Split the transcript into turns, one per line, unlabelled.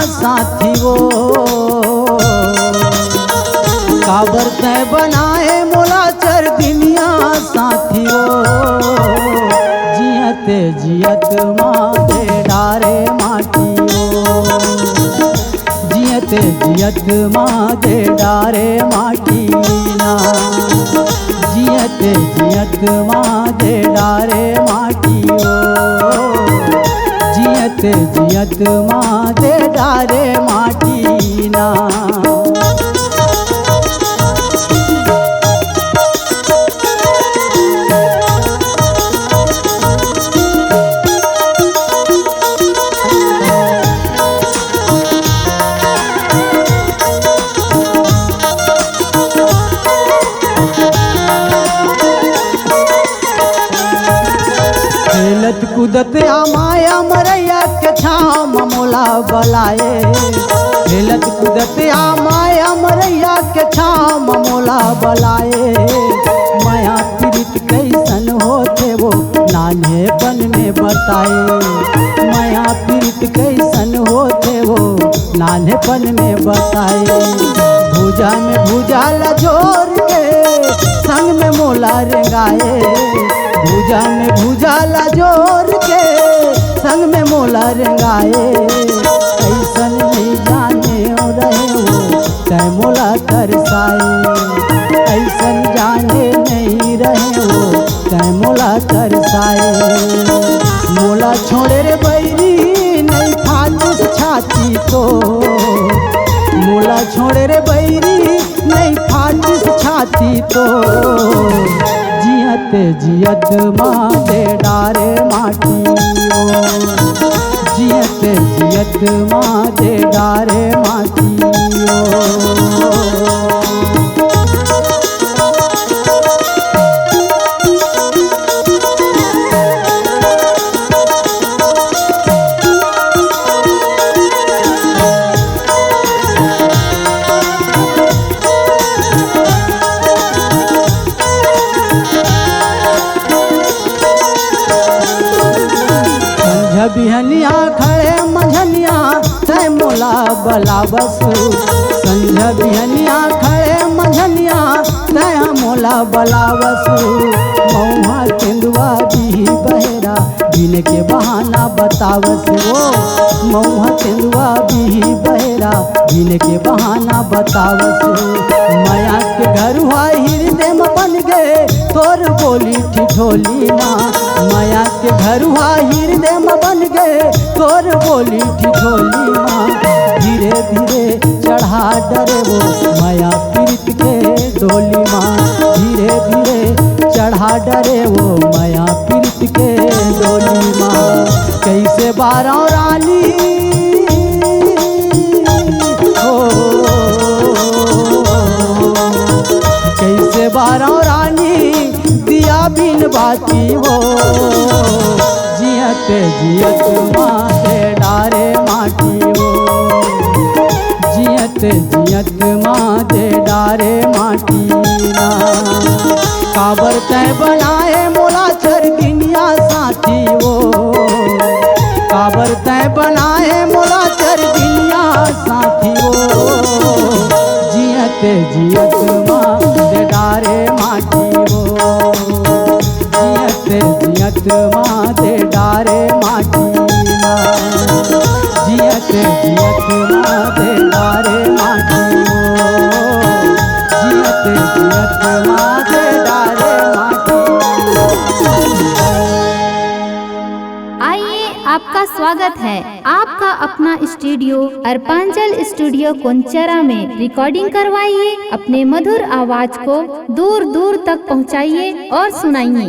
साथी वो काबर तय बनाए मोला चर दुनिया साथी वो जियते जियत मारे डारे माटी वो जियते जियत मारे डारे माटी ना जियते जियत मारे डारे माटी वो जियते जियत मारे डारे माटी ना। खेलत कूदत आमाया मरैया के छाँव मोला बलाए खेलत कूदत आमाया मरैया के छाँव मोला बलाए माया पीड़ित कैसन होते वो नान्हेपन में बताए माया पीड़ित कैसन होते वो नान्हेपन में बताए भुजा में भुजा लजोर के संग में मोला रेंगाए भुजा में भुजा लजोर के संग में मोला रेंगाए ऐसन नहीं जाने रहे वो तय मोला तरसाए ऐसन जाने नहीं रहे वो तय मोला तरसाए मोला छोड़े रे बैरी नहीं फाटूस छाती तो मोला छोड़े रे बैरी नहीं फाटूस छाती तो जियते जियत मारे डारे माटी वो जियते जियत मारे डारे माटी वो। बिहनिया खड़े मझनिया तय मोला बलावस संझ बिहनिया खड़े मझनिया तय मोला बलावस मऊहा तेंदुआ भी बहेरा बिन के बहाना बतावस वो मऊहा तेंदुआ भी बहेरा बिन के बहाना बतावस माया के घर हुआ हृदय में बन गए तोर बोली ठिठोली ना माया के घर हुआ हृदय में बन गए तोर बोली ठिठोली माँ धीरे धीरे चढ़ा डरे वो माया पीड़ित के डोली माँ धीरे धीरे चढ़ा डरे वो माया पीड़ित के डोली माँ कैसे बारह रानी हो कैसे बारह रानी दिया बिन बाती वो जियते जियत मारे डारे माटी वो जियते जियत मारे डारे माटी ना काबर तय बनाए मोला चर दुनिया साथी वो काबर तय बनाए मोला चर दुनिया साथी वो जियते जियत मारे डारे माटी वो जियते जियत मारे डारे माटी ना जियते जियत मारे डारे माटी जियते जियत मारे डारे माटी।
आइए आपका स्वागत है आपका अपना स्टूडियो अर्पांचल स्टूडियो कोंचरा में रिकॉर्डिंग करवाइए अपने मधुर आवाज को दूर दूर तक पहुंचाइए और सुनाइए।